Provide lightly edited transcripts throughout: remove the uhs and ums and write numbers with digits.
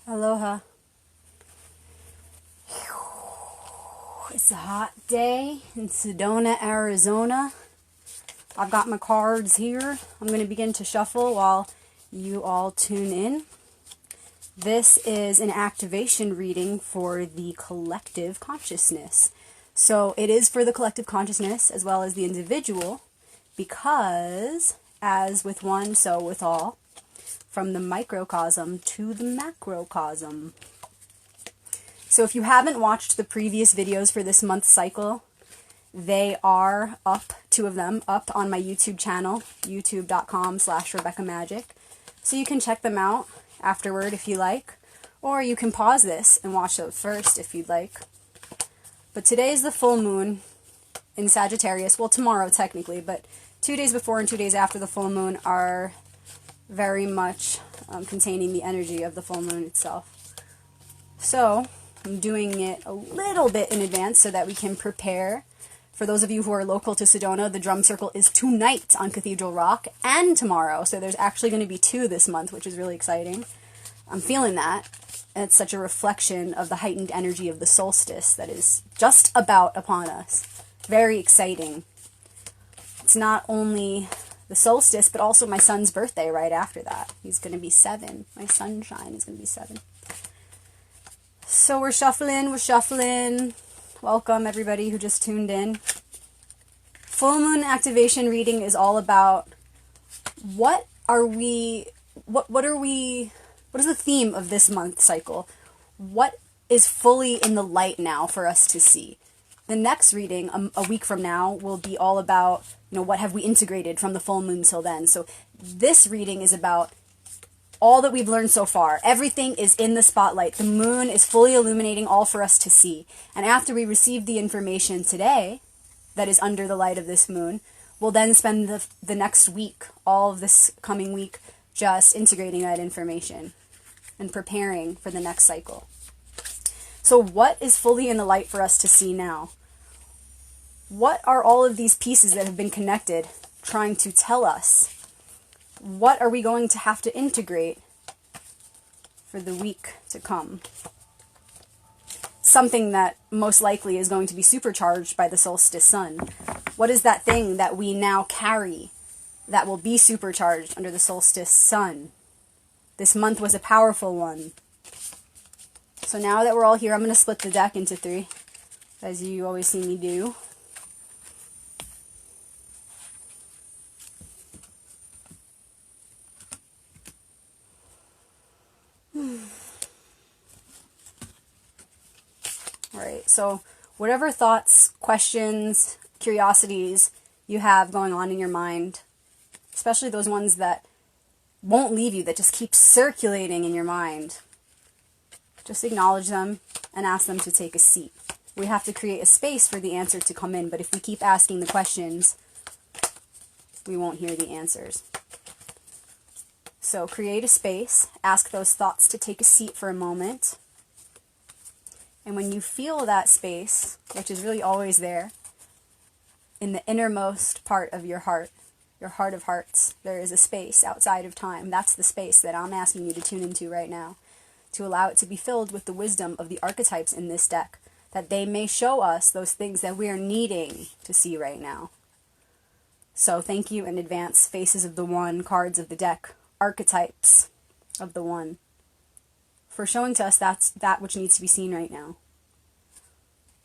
Aloha. It's a hot day in Sedona, Arizona. I've got my cards here. I'm going to begin to shuffle while you all tune in. This is an activation reading for the collective consciousness. So it is for the collective consciousness as well as the individual, because as with one, so with all, from the microcosm to the macrocosm. So if you haven't watched the previous videos for this month's cycle, they are up, 2 of them, up on my YouTube channel, youtube.com/RebeccaMagic. So you can check them out afterward if you like, or you can pause this and watch those first if you'd like. But today is the full moon in Sagittarius. Well, tomorrow technically, but 2 days before and 2 days after the full moon are very much containing the energy of the full moon itself. So I'm doing it a little bit in advance so that we can prepare. For those of you who are local to Sedona, the drum circle is tonight on Cathedral Rock and tomorrow. So there's actually going to be 2 this month, which is really exciting. I'm feeling that. And it's such a reflection of the heightened energy of the solstice that is just about upon us. Very exciting. It's not only the solstice, but also my son's birthday right after that. He's going to be 7. My sunshine is going to be 7. So we're shuffling. Welcome everybody who just tuned in. Full moon activation reading is all about what is the theme of this month cycle? What is fully in the light now for us to see? The next reading, a week from now, will be all about, what have we integrated from the full moon till then. So this reading is about all that we've learned so far. Everything is in the spotlight. The moon is fully illuminating all for us to see. And after we receive the information today that is under the light of this moon, we'll then spend the next week, all of this coming week, just integrating that information and preparing for the next cycle. So what is fully in the light for us to see now? What are all of these pieces that have been connected trying to tell us? What are we going to have to integrate for the week to come? Something that most likely is going to be supercharged by the solstice sun. What is that thing that we now carry that will be supercharged under the solstice sun? This month was a powerful one. So now that we're all here, I'm going to split the deck into 3, as you always see me do. Alright, so whatever thoughts, questions, curiosities you have going on in your mind, especially those ones that won't leave you, that just keep circulating in your mind, just acknowledge them and ask them to take a seat. We have to create a space for the answer to come in, but if we keep asking the questions, we won't hear the answers. So create a space, ask those thoughts to take a seat for a moment, and when you feel that space, which is really always there, in the innermost part of your heart of hearts, there is a space outside of time. That's the space that I'm asking you to tune into right now, to allow it to be filled with the wisdom of the archetypes in this deck, that they may show us those things that we are needing to see right now. So thank you in advance, Faces of the One, cards of the deck, archetypes of the One, for showing to us that's that which needs to be seen right now.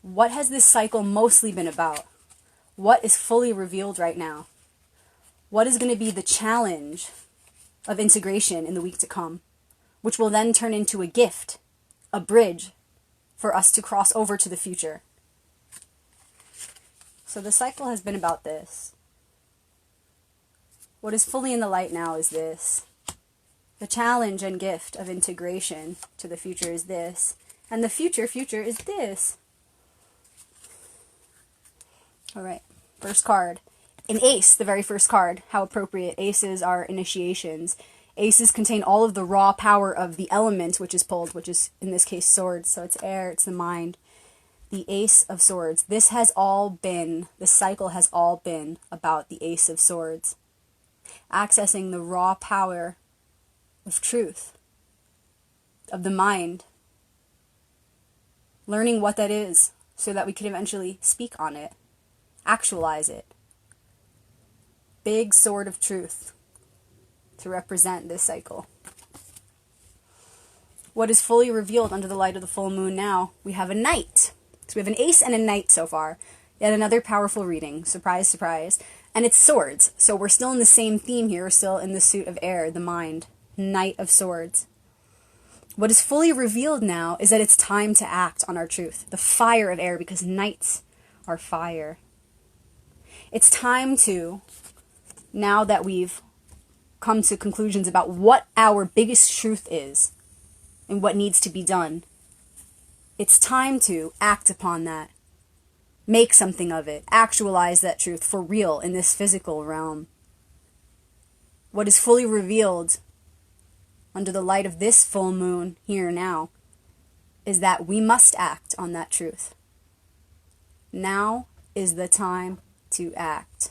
What has this cycle mostly been about? What is fully revealed right now? What is going to be the challenge of integration in the week to come, which will then turn into a gift, a bridge for us to cross over to the future? So the cycle has been about this. What is fully in the light now is this. The challenge and gift of integration to the future is this. And the future is this. Alright, first card. An ace, the very first card. How appropriate. Aces are initiations. Aces contain all of the raw power of the element which is pulled, which is, in this case, swords. So it's air, it's the mind. The Ace of Swords. This cycle has all been about the Ace of Swords. Accessing the raw power of truth, of the mind. Learning what that is so that we can eventually speak on it, actualize it. Big sword of truth to represent this cycle. What is fully revealed under the light of the full moon now? We have a knight. So we have an ace and a knight so far. Yet another powerful reading. Surprise, surprise. And it's swords. So we're still in the same theme here. We're still in the suit of air, the mind. Knight of swords. What is fully revealed now is that it's time to act on our truth. The fire of air, because knights are fire. It's time to, now that we've come to conclusions about what our biggest truth is and what needs to be done, it's time to act upon that. Make something of it. Actualize that truth for real in this physical realm. What is fully revealed under the light of this full moon here now is that we must act on that truth. Now is the time to act.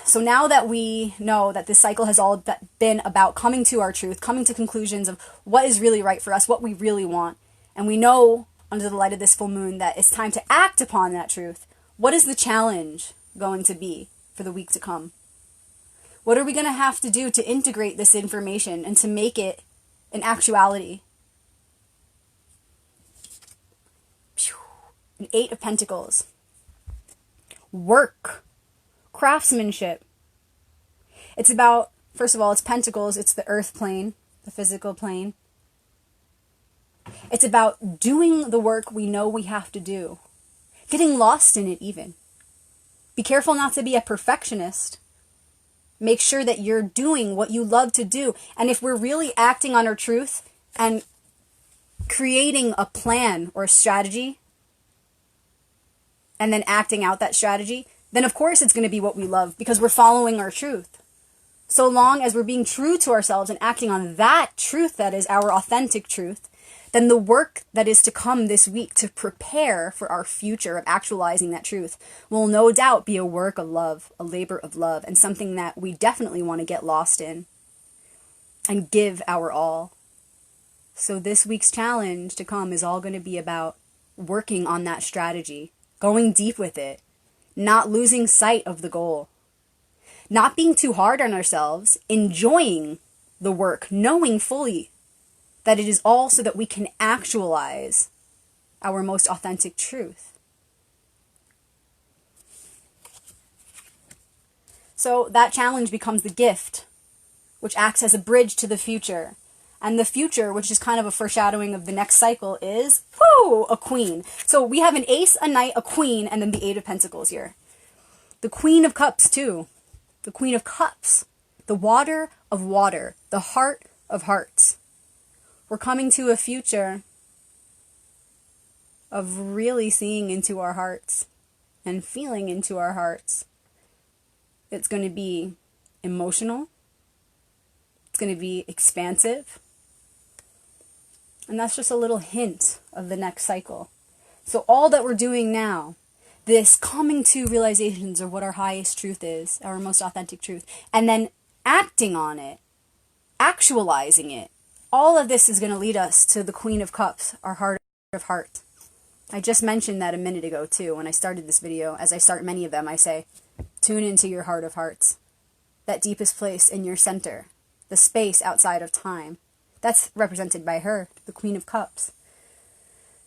So now that we know that this cycle has all been about coming to our truth, coming to conclusions of what is really right for us, what we really want, and we know under the light of this full moon that it's time to act upon that truth, what is the challenge going to be for the week to come? What are we going to have to do to integrate this information and to make it an actuality? An 8 of Pentacles. Work. Craftsmanship. It's about, first of all, it's Pentacles. It's the earth plane, the physical plane. It's about doing the work we know we have to do. Getting lost in it even. Be careful not to be a perfectionist. Make sure that you're doing what you love to do. And if we're really acting on our truth and creating a plan or a strategy and then acting out that strategy, then of course it's going to be what we love because we're following our truth. So long as we're being true to ourselves and acting on that truth that is our authentic truth, then the work that is to come this week to prepare for our future of actualizing that truth will no doubt be a work of love, a labor of love, and something that we definitely want to get lost in and give our all. So this week's challenge to come is all going to be about working on that strategy, going deep with it, not losing sight of the goal, not being too hard on ourselves, enjoying the work, knowing fully that it is all so that we can actualize our most authentic truth. So that challenge becomes the gift, which acts as a bridge to the future. And the future, which is kind of a foreshadowing of the next cycle, is, a queen. So we have an ace, a knight, a queen, and then the 8 of Pentacles here. The Queen of Cups, too. The Queen of Cups. The water of water. The heart of hearts. We're coming to a future of really seeing into our hearts and feeling into our hearts. It's going to be emotional. It's going to be expansive. And that's just a little hint of the next cycle. So all that we're doing now, this coming to realizations of what our highest truth is, our most authentic truth, and then acting on it, actualizing it, all of this is going to lead us to the Queen of Cups, our heart of heart. I just mentioned that a minute ago too when I started this video. As I start many of them, I say, tune into your heart of hearts. That deepest place in your center. The space outside of time. That's represented by her, the Queen of Cups.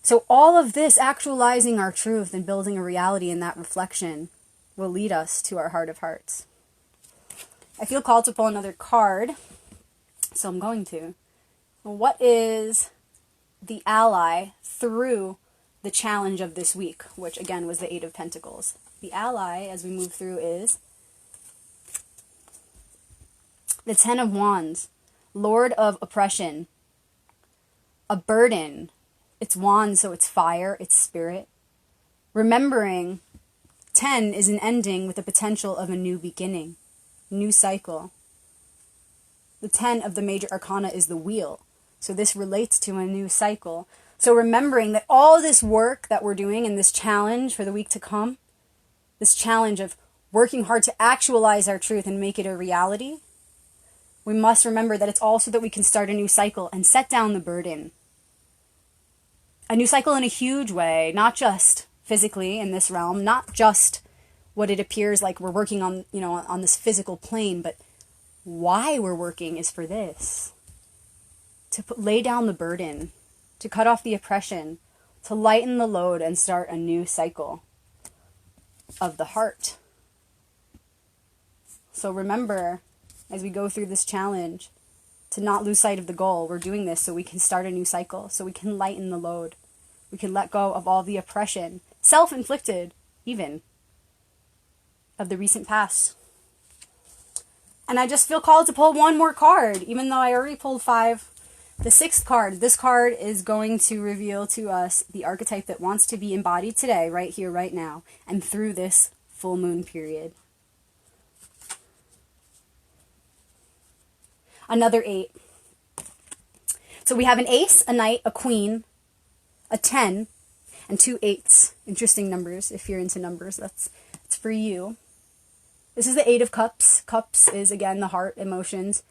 So all of this, actualizing our truth and building a reality in that reflection, will lead us to our heart of hearts. I feel called to pull another card, so I'm going to. What is the ally through the challenge of this week, which again was the 8 of Pentacles? The ally, as we move through, is the 10 of Wands, Lord of Oppression, a burden. It's wands, so it's fire, it's spirit. Remembering 10 is an ending with the potential of a new beginning, new cycle. The 10 of the major arcana is the wheel. So this relates to a new cycle. So remembering that all this work that we're doing in this challenge for the week to come, this challenge of working hard to actualize our truth and make it a reality, we must remember that it's also that we can start a new cycle and set down the burden. A new cycle in a huge way, not just physically in this realm, not just what it appears like we're working on, on this physical plane, but why we're working is for this. To lay down the burden, to cut off the oppression, to lighten the load and start a new cycle of the heart. So remember, as we go through this challenge, to not lose sight of the goal. We're doing this so we can start a new cycle, so we can lighten the load. We can let go of all the oppression, self-inflicted even, of the recent past. And I just feel called to pull one more card, even though I already pulled 5. The 6th card, this card is going to reveal to us the archetype that wants to be embodied today, right here, right now, and through this full moon period. Another 8. So we have an ace, a knight, a queen, a 10, and 2 8s. Interesting numbers. If you're into numbers, it's for you. This is the 8 of Cups. Cups is, again, the heart, emotions.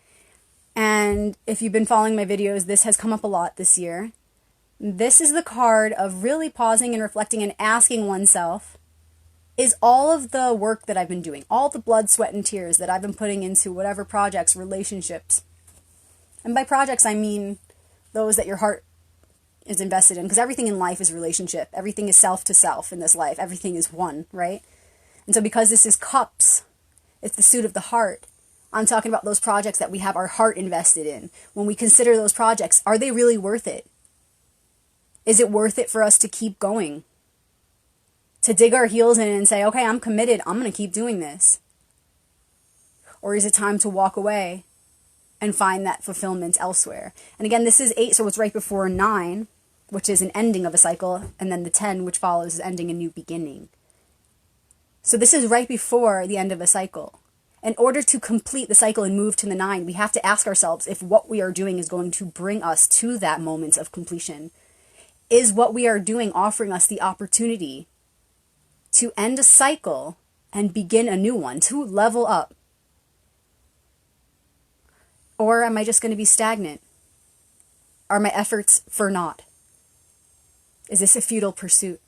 And if you've been following my videos, this has come up a lot this year. This is the card of really pausing and reflecting and asking oneself, is all of the work that I've been doing, all the blood, sweat, and tears that I've been putting into whatever projects, relationships, and by projects I mean those that your heart is invested in, because everything in life is relationship. Everything is self to self in this life. Everything is one, right? And so because this is Cups, it's the suit of the heart. I'm talking about those projects that we have our heart invested in. When we consider those projects, are they really worth it? Is it worth it for us to keep going? To dig our heels in and say, okay, I'm committed. I'm going to keep doing this. Or is it time to walk away and find that fulfillment elsewhere? And again, this is 8, so it's right before 9, which is an ending of a cycle, and then the 10, which follows, is ending a new beginning. So this is right before the end of a cycle. In order to complete the cycle and move to the 9, we have to ask ourselves if what we are doing is going to bring us to that moment of completion. Is what we are doing offering us the opportunity to end a cycle and begin a new one, to level up? Or am I just going to be stagnant? Are my efforts for naught? Is this a futile pursuit?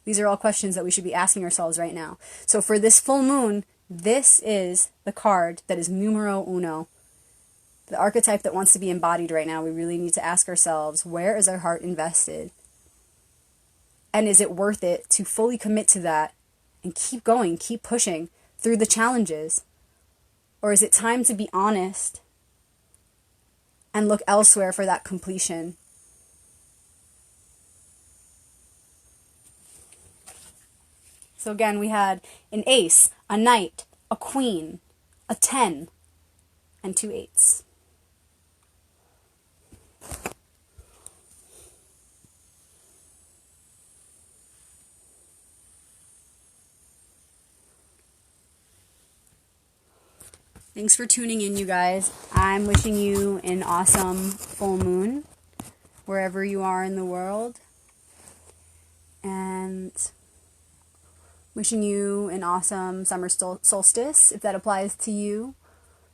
These are all questions that we should be asking ourselves right now. So for this full moon, this is the card that is numero uno. The archetype that wants to be embodied right now. We really need to ask ourselves, where is our heart invested? And is it worth it to fully commit to that and keep going, keep pushing through the challenges? Or is it time to be honest and look elsewhere for that completion? So again, we had an ace, a knight, a queen, a 10, and 2 8s. Thanks for tuning in, you guys. I'm wishing you an awesome full moon wherever you are in the world. And wishing you an awesome summer solstice, if that applies to you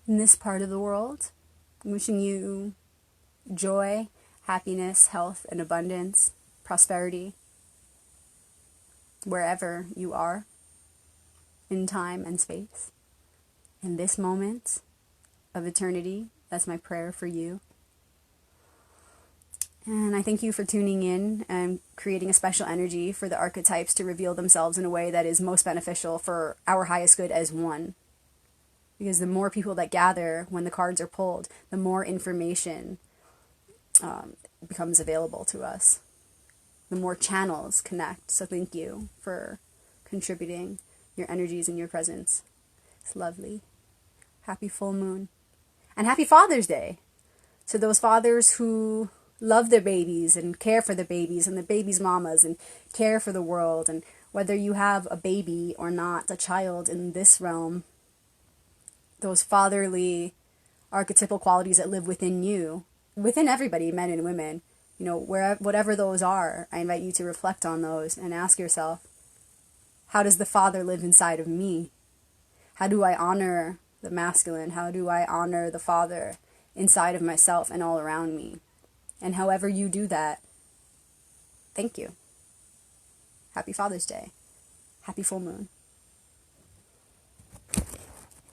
in this part of the world. I'm wishing you joy, happiness, health, and abundance, prosperity, wherever you are in time and space. In this moment of eternity, that's my prayer for you. And I thank you for tuning in and creating a special energy for the archetypes to reveal themselves in a way that is most beneficial for our highest good as one. Because the more people that gather when the cards are pulled, the more information becomes available to us. The more channels connect. So thank you for contributing your energies and your presence. It's lovely. Happy full moon. And happy Father's Day to those fathers who love their babies and care for their babies and the babies' mamas and care for the world. And whether you have a baby or not, a child in this realm, those fatherly archetypal qualities that live within you, within everybody, men and women, whatever those are, I invite you to reflect on those and ask yourself, how does the Father live inside of me? How do I honor the masculine? How do I honor the father inside of myself and all around me? And however you do that, thank you. Happy Father's Day. Happy full moon.